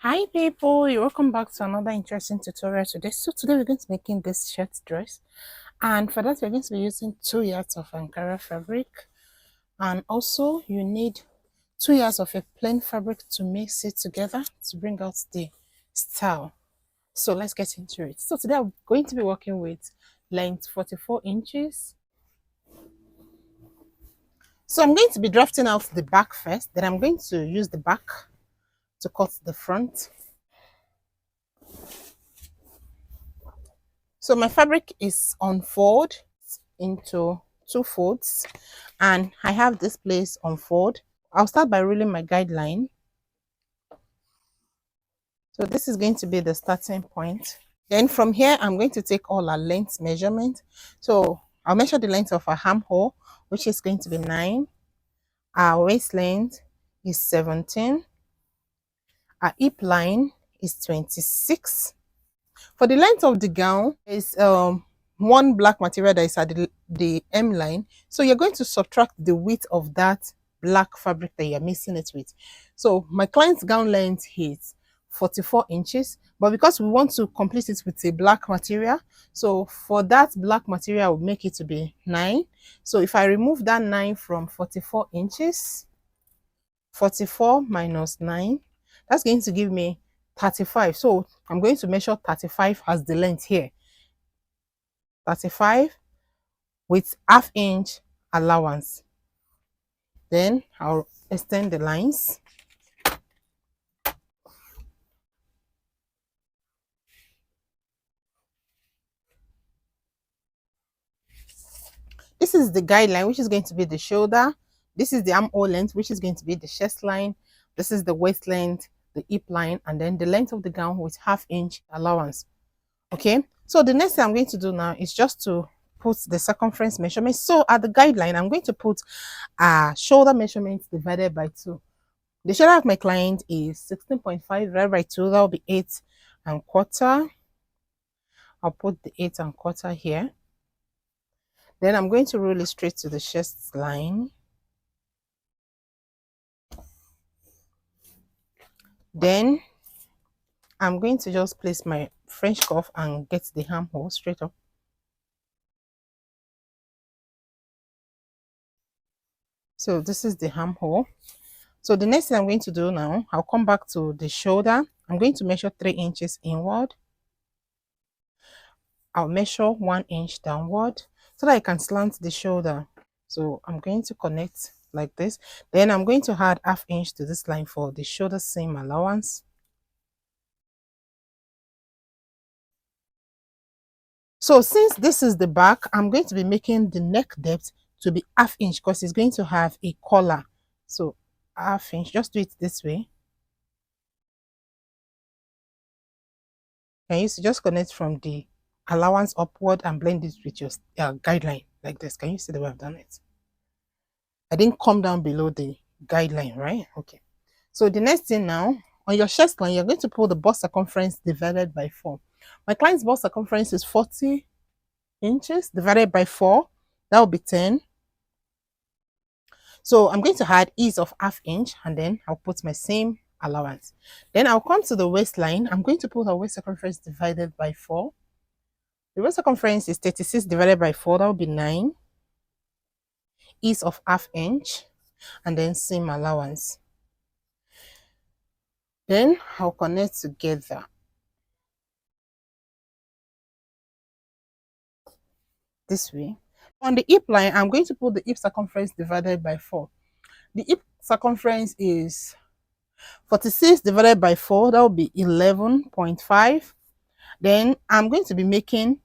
Hi people, you're welcome back to another interesting tutorial today. So today we're going to be making this shirt dress, and for that we're going to be using 2 yards of Ankara fabric, and also you need 2 yards of a plain fabric to mix it together to bring out the style. So let's get into it. So today I'm going to be working with length 44 inches. So I'm going to be drafting out the back first, then I'm going to use the back to cut the front. So my fabric is on fold into 2 folds, and I have this place on fold. I'll start by rolling my guideline. So this is going to be the starting point. Then from here, I'm going to take all our length measurement. So I'll measure the length of our armhole, which is going to be 9. Our waist length is 17. Our hip line is 26. For the length of the gown is one black material that is at the hem line. So you're going to subtract the width of that black fabric that you're mixing it with. So my client's gown length is 44 inches, but because we want to complete it with a black material, so for that black material, I will make it to be 9. So if I remove that 9 from 44 inches, 44 minus 9, that's going to give me 35. So I'm going to measure 35 as the length here. 35 with ½ inch allowance. Then I'll extend the lines. This is the guideline, which is going to be the shoulder. This is the armhole length, which is going to be the chest line. This is the waist length, the hip line, and then the length of the gown with ½ inch allowance. Okay, so the next thing I'm going to do now is just to put the circumference measurement. So at the guideline, I'm going to put shoulder measurement divided by 2. The shoulder of my client is 16.5 divided by 2. That will be 8¼ I'll put the 8¼ here. Then I'm going to roll it straight to the chest line. Then I'm going to just place my French cuff and get the armhole straight up. So this is the armhole. So the next thing I'm going to do now, I'll come back to the shoulder. I'm going to measure 3 inches inward. I'll measure 1 inch downward so that I can slant the shoulder. So I'm going to connect like this. Then I'm going to add ½ inch to this line for the shoulder seam allowance. So since this is the back, I'm going to be making the neck depth to be ½ inch because it's going to have a collar. So ½ inch, just do it this way. Can you see? Just connect from the allowance upward and blend it with your guideline like this. Can you see the way I've done it? I didn't come down below the guideline, right? Okay. So the next thing now, on your chest line, you're going to pull the bust circumference divided by 4. My client's bust circumference is 40 inches divided by 4. That will be 10. So I'm going to add ease of ½ inch, and then I'll put my same allowance. Then I'll come to the waistline. I'm going to put our waist circumference divided by 4. The waist circumference is 36 divided by 4. That will be 9. Ease of ½ inch, and then seam allowance. Then I'll connect together. This way. On the hip line, I'm going to put the hip circumference divided by 4. The hip circumference is 46 divided by 4. That will be 11.5. Then I'm going to be making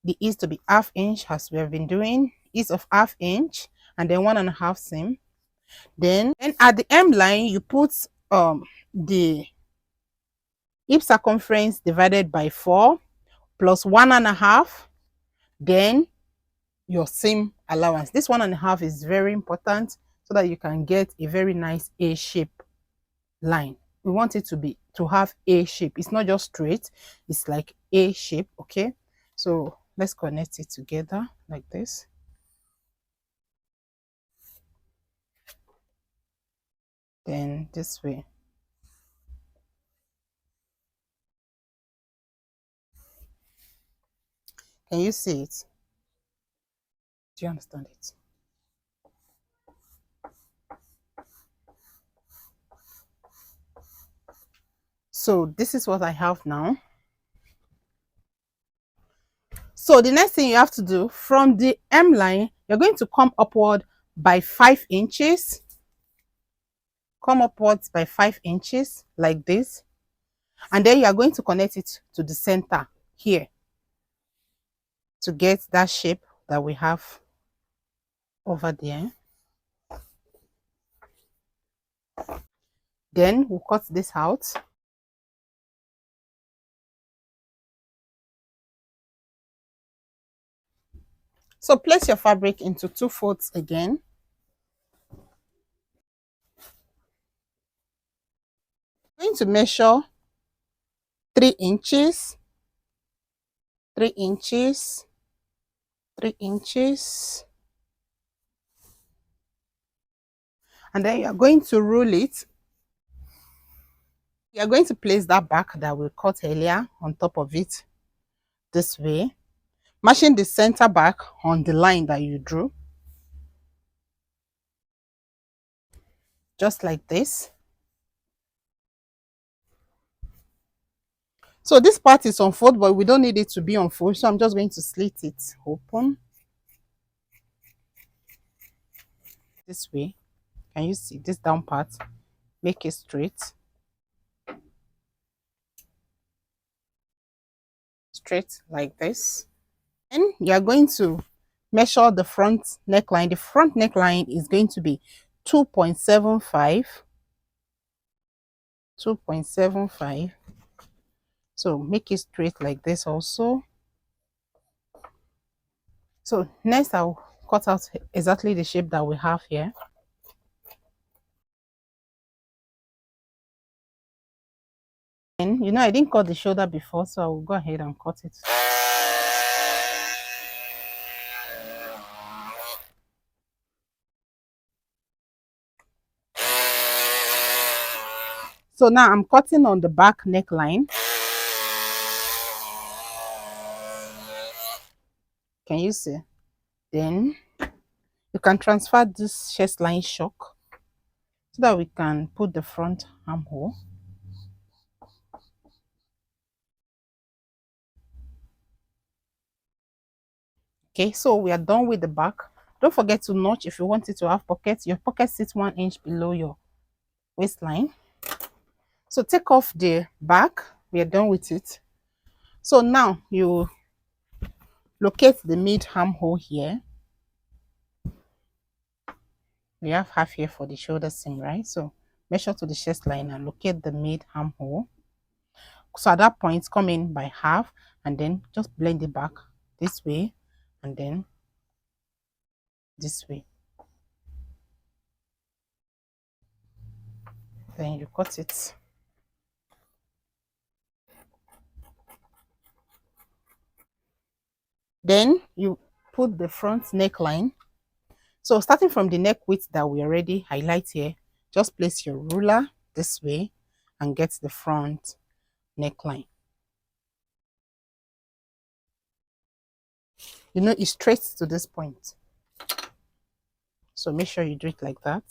the ease to be ½ inch as we have been doing. Ease of ½ inch, and then 1½ seam. Then at the hem line, you put the hip circumference divided by 4 plus 1½ then your seam allowance. This 1½ is very important so that you can get a very nice A shape line. We want it to have A shape. It's not just straight, it's like A shape. Okay, so let's connect it together like this. Then this way. Can you see it? Do you understand it? So this is what I have now. So the next thing you have to do, from the M line, you're going to come upward by 5 inches. Come upwards by 5 inches like this. And then you are going to connect it to the center here to get that shape that we have over there. Then we'll cut this out. So place your fabric into 2 folds again. I'm going to measure 3 inches, 3 inches, 3 inches. And then you are going to roll it. You are going to place that back that we cut earlier on top of it this way, matching the center back on the line that you drew, just like this. So this part is on fold, but we don't need it to be on fold, so I'm just going to slit it open this way. Can you see this down part? Make it straight, straight like this. And you are going to measure the front neckline. The front neckline is going to be 2.75, 2.75. So make it straight like this also. So next I'll cut out exactly the shape that we have here. And you know, I didn't cut the shoulder before, so I will go ahead and cut it. So now I'm cutting on the back neckline. Can you see? Then you can transfer this chest line shock so that we can put the front armhole. Okay, so we are done with the back. Don't forget to notch if you want it to have pockets. Your pocket sits 1 inch below your waistline. So take off the back. We are done with it. So now you locate the mid armhole here. We have half here for the shoulder seam, right? So measure to the chest line and locate the mid armhole. So at that point, come in by half and then just blend it back this way and then this way. Then you cut it. Then you put the front neckline. So starting from the neck width that we already highlight here, just place your ruler this way and get the front neckline. You know, it's straight to this point. So make sure you do it like that.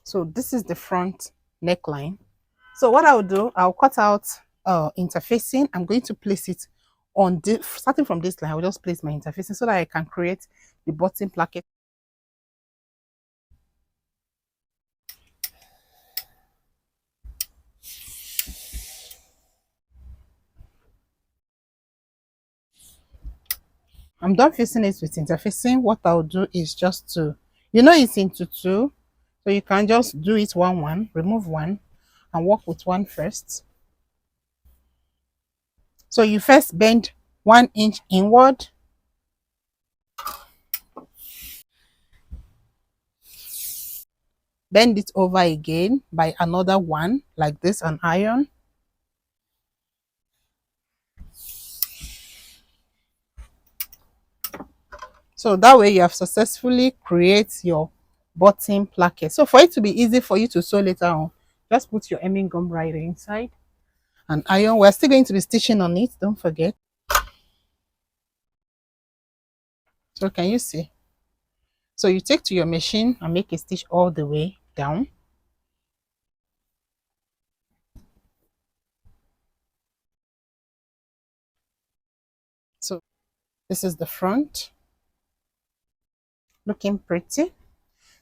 So this is the front neckline. So what I'll do, I'll cut out interfacing. I'm going to place it on the, starting from this line, I'll just place my interfacing so that I can create the bottom placket. I'm done fixing it with interfacing. What I'll do is just to, you know, it's into 2, so you can just do it 1 remove 1 and work with 1 first. So you first bend 1 inch inward, bend it over again by another 1 like this, and iron. So that way you have successfully created your bottom placket. So for it to be easy for you to sew later on, just put your hemming gum right inside and iron. We're still going to be stitching on it, don't forget. So can you see? So you take to your machine and make a stitch all the way down. So this is the front, looking pretty.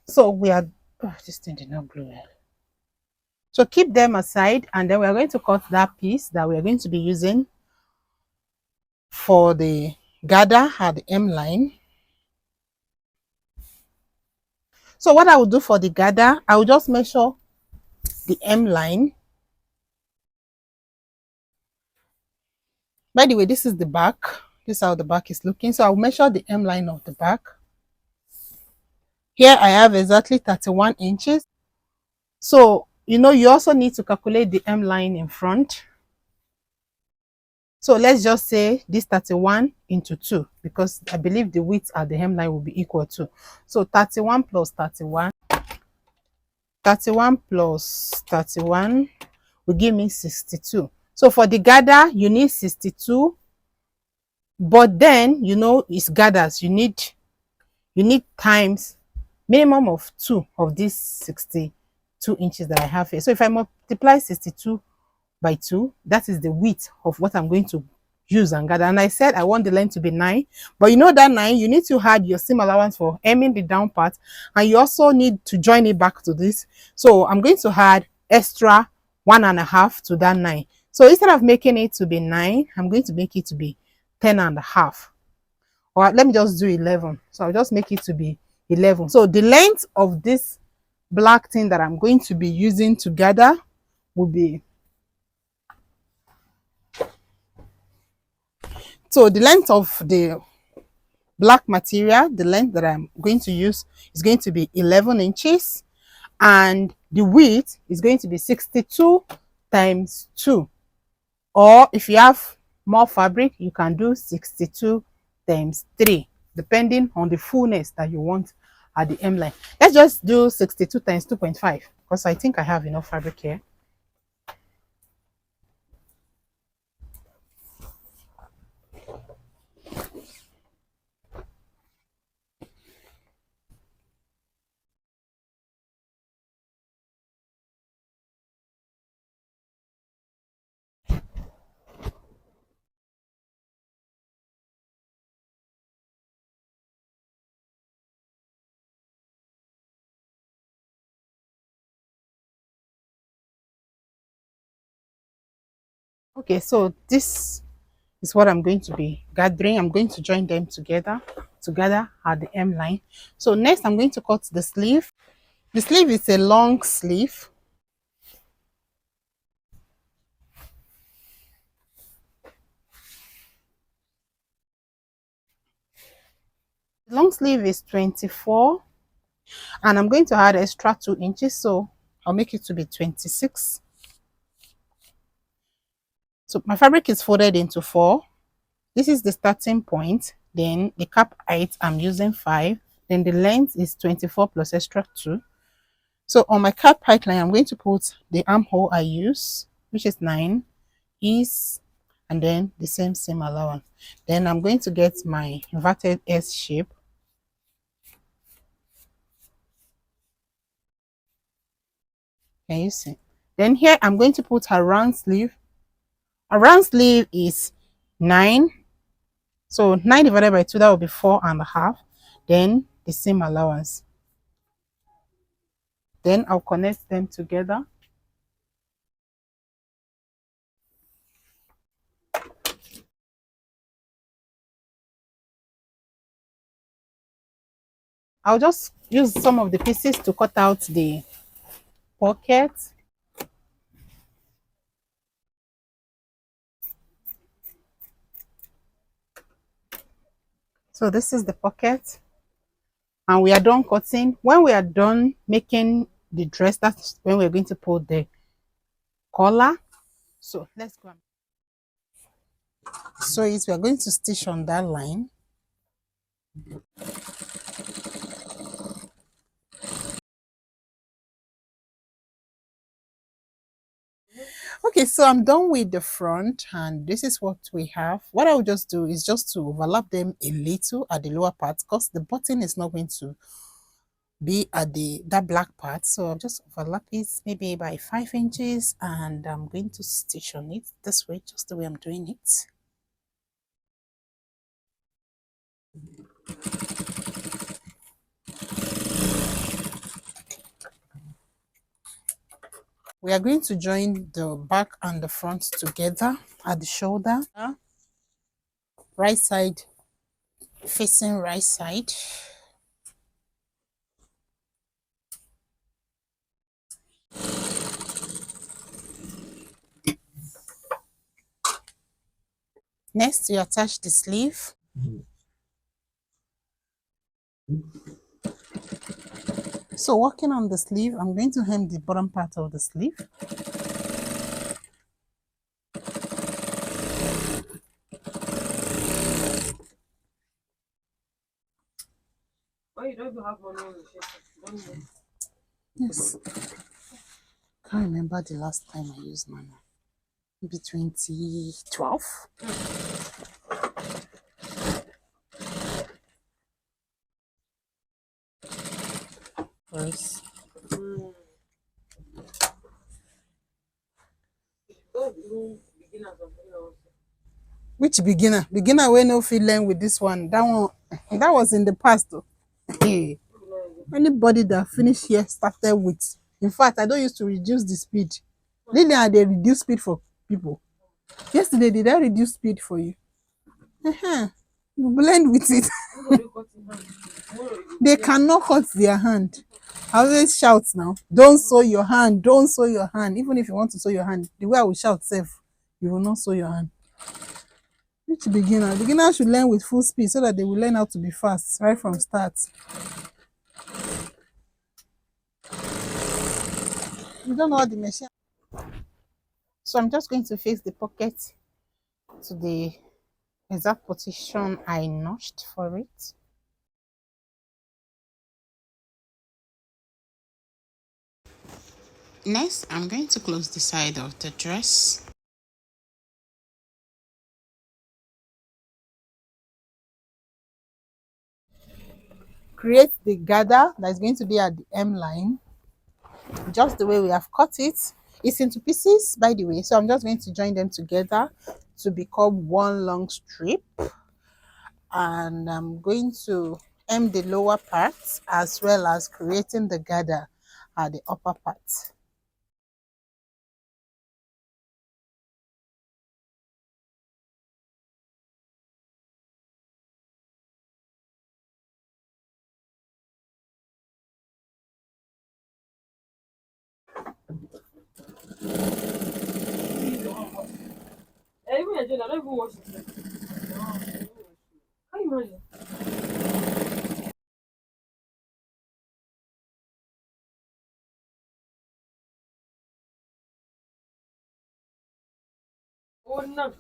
So we are, oh, this thing did not glue well. So keep them aside, and then we are going to cut that piece that we are going to be using for the gather at the M line. So what I will do for the gather, I will just measure the M line. By the way, this is the back. This is how the back is looking. So I'll measure the M line of the back. Here I have exactly 31 inches. So, you know, you also need to calculate the M line in front. So let's just say this 31 into 2, because I believe the width at the hemline will be equal to. So 31 plus 31. 31 plus 31 will give me 62. So for the gather, you need 62. But then, you know, it's gathers. You need times minimum of 2 of these 62 inches that I have here. So if I multiply 62 by 2, that is the width of what I'm going to use and gather. And I said I want the length to be 9, but you know that 9, you need to add your seam allowance for hemming the down part, and you also need to join it back to this. So I'm going to add extra 1.5 to that 9. So instead of making it to be 9, I'm going to make it to be 10.5. Or let me just do 11. So I'll just make it to be 11. So the length of this black thing that I'm going to be using to gather will be, so the length of the black material, the length that I'm going to use is going to be 11 inches, and the width is going to be 62 times 2. Or if you have more fabric, you can do 62 times 3, depending on the fullness that you want at the M line. Let's just do 62 times 2.5, because I think I have enough fabric here. Okay, so this is what I'm going to be gathering. I'm going to join them together at the M line. So next I'm going to cut the sleeve. The sleeve is a long sleeve. The long sleeve is 24, and I'm going to add extra 2 inches, so I'll make it to be 26. So my fabric is folded into 4. This is the starting point. Then the cap height, I'm using 5. Then the length is 24 plus extra 2. So on my cap height line, I'm going to put the armhole I use, which is 9, and then the same seam allowance. Then I'm going to get my inverted S shape. Can you see? Then here I'm going to put a round sleeve. A round sleeve is 9. So 9 divided by 2, that will be 4.5. Then the seam allowance. Then I'll connect them together. I'll just use some of the pieces to cut out the pocket. So this is the pocket, and we are done cutting. When we are done making the dress, that's when we're going to put the collar. So let's go. So we are going to stitch on that line. Okay, so I'm done with the front, and this is what we have. What I will just do is just to overlap them a little at the lower part, because the button is not going to be at the that black part. So I'll just overlap it maybe by 5 inches, and I'm going to stitch on it this way, just the way I'm doing it. We are going to join the back and the front together at the shoulder. Right side facing right side. Next, you attach the sleeve. So working on the sleeve, I'm going to hem the bottom part of the sleeve. Oh, you don't even have money on the shirt. Yes. Can't remember the last time I used money. Maybe 2012. First. Which beginner? Beginner wey no fit learn with this one. That one, that was in the past though. Hey. Anybody that finish here started with. In fact, I don't used to reduce the speed. Lillian, they reduce speed for people. Yesterday, did I reduce speed for you? You blend with it. They cannot cut their hand. I always shout now, don't sew your hand, don't sew your hand. Even if you want to sew your hand, the way I will shout safe, you will not sew your hand. Which beginner? Beginner should learn with full speed so that they will learn how to be fast right from start. You don't know what the machine. So I'm just going to fix the pocket to the exact position I notched for it. Next, I'm going to close the side of the dress. Create the gather that's going to be at the hem line, just the way we have cut it. It's into pieces, by the way, so I'm just going to join them together to become one long strip, and I'm going to hem the lower part as well as creating the gather at the upper part. Even I don't even watch it. Can you imagine? Oh, no,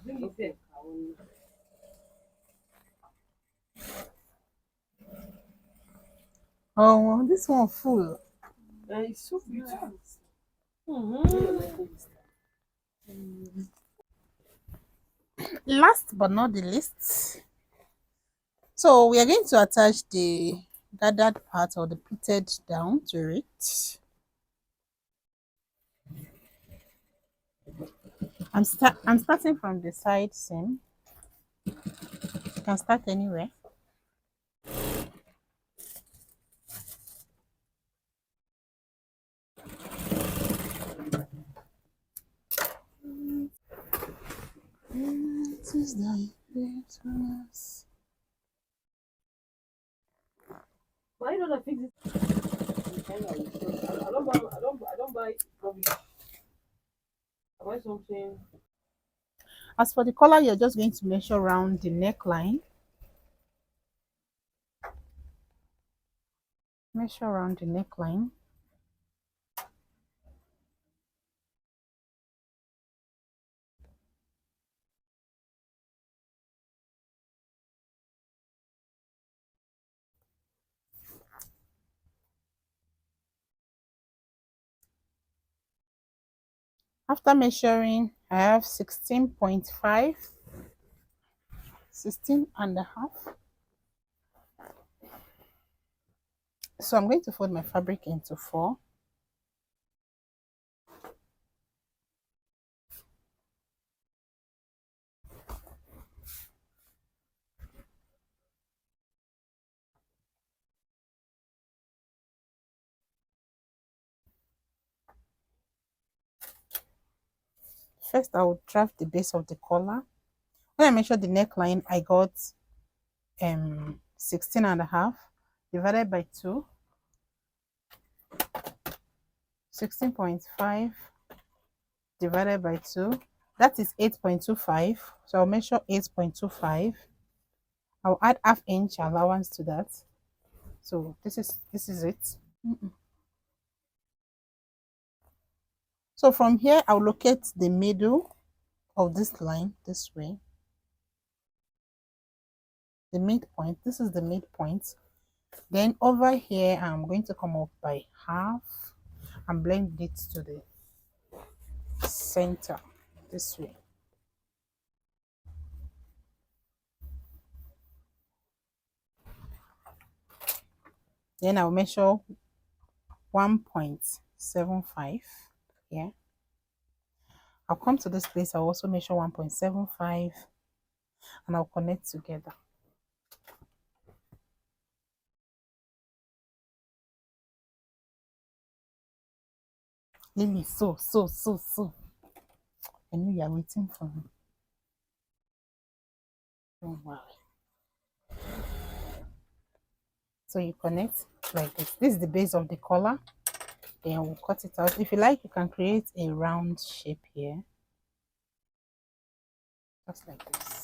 oh, this one full. It's so beautiful. Last but not the least, so we are going to attach the gathered part or the pleated down to it. I'm starting from the side seam. You can start anywhere. Why don't I fix it? I don't buy rubbish. I buy something. As for the collar, you're just going to measure around the neckline. Measure around the neckline. After measuring, I have 16.5, 16 and a half. So I'm going to fold my fabric into 4. First, I will draft the base of the collar. When I measured the neckline, I got 16 and a half divided by 2, 16.5 divided by 2, that is 8.25. So I'll measure 8.25. I'll add half inch allowance to that. So this is it. So from here, I'll locate the middle of this line this way. The midpoint, this is the midpoint. Then over here, I'm going to come up by half and blend it to the center this way. Then I'll measure 1.75 here. I'll come to this place, I'll also measure 1.75 and I'll connect together. Lily, so. I know you are waiting for me. Don't worry. So you connect like this. This is the base of the collar. Then we'll cut it out. If you like, you can create a round shape here. Just like this.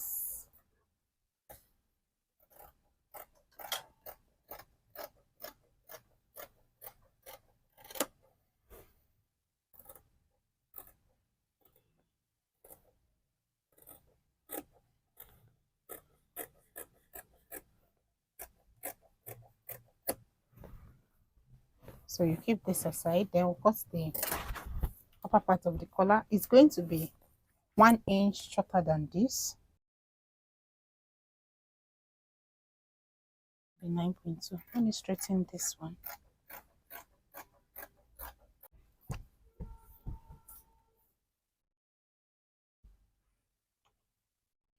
So you keep this aside, then we'll cut the upper part of the collar. It's going to be 1 inch shorter than this. 9.2. Let me straighten this one.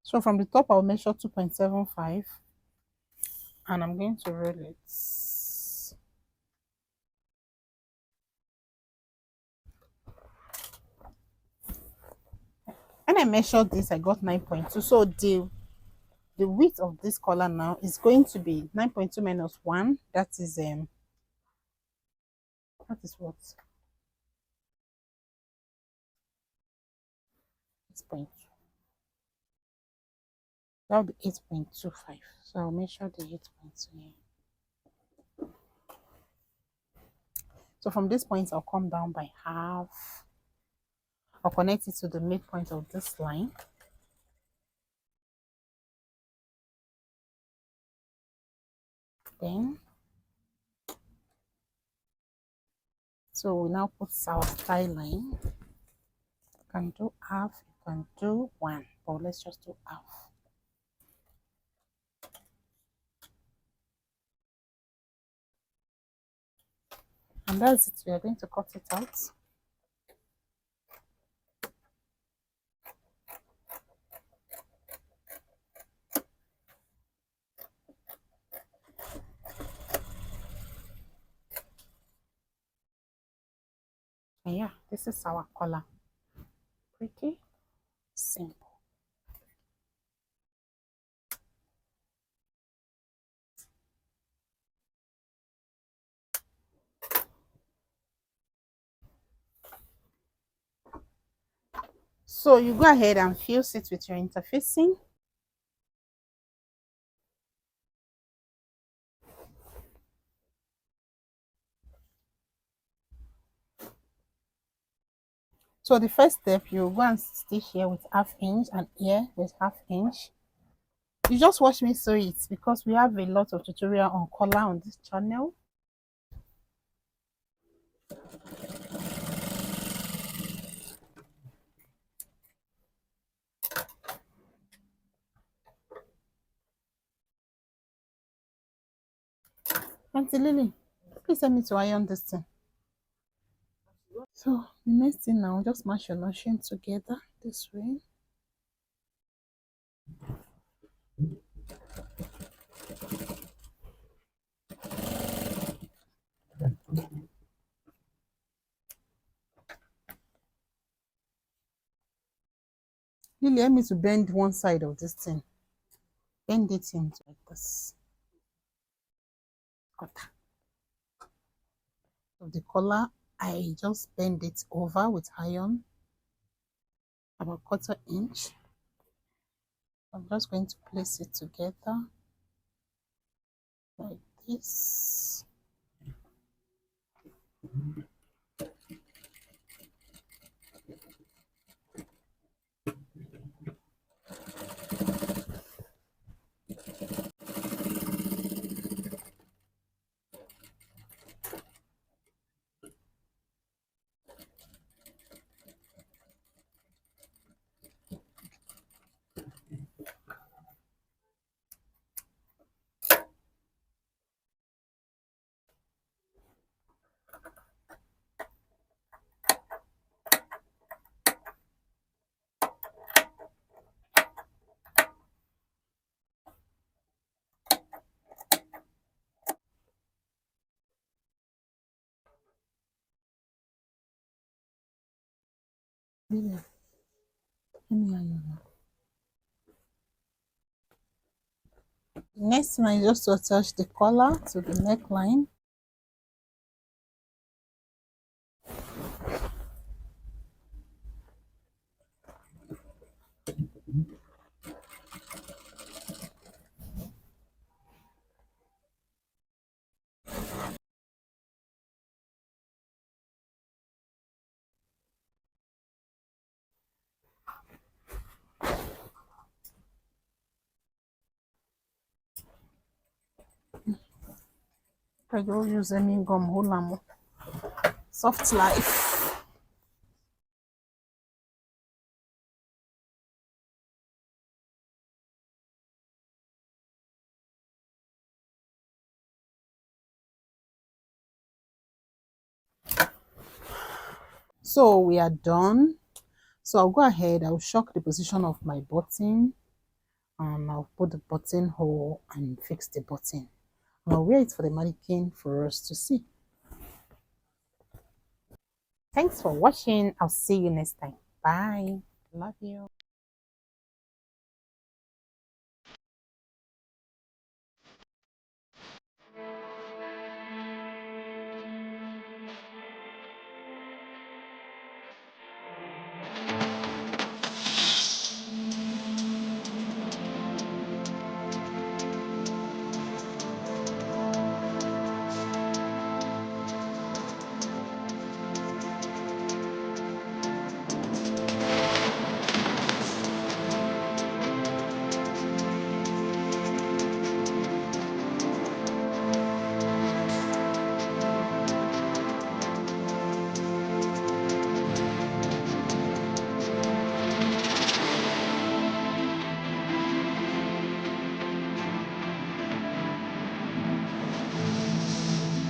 So from the top, I'll measure 2.75 and I'm going to roll it. When I measured this, I got 9.2. So the width of this collar now is going to be 9.2 minus 1. That is what? 8.2. That will be 8.25. So I'll measure the 8.2 here. So from this point, I'll come down by half. I'll connect it to the midpoint of this line. Then, so we now put our tie line. You can do half, you can do 1, but let's just do half. And that's it. We are going to cut it out. And yeah, this is our collar. Pretty simple. So you go ahead and fuse it with your interfacing. So the first step, you go and stitch here with half inch and here with half inch. You just watch me sew it because we have a lot of tutorial on collar on this channel. Auntie Lily, please help me to iron this thing. So the next thing now, just mash your lotion together this way. Lily, help me to bend one side of this thing. Bend it into like this. Cut. Of the collar, I just bend it over with iron about 1/4 inch. I'm just going to place it together like this. Lily, let me iron now. Next thing is just to attach the collar to the neckline. I go use any gum holamo. Soft life. So we are done. So I'll go ahead, I'll shock the position of my button, and I'll put the button hole and fix the button. I'll wait for the mannequin for us to see. Thanks for watching. I'll see you next time. Bye. Love you.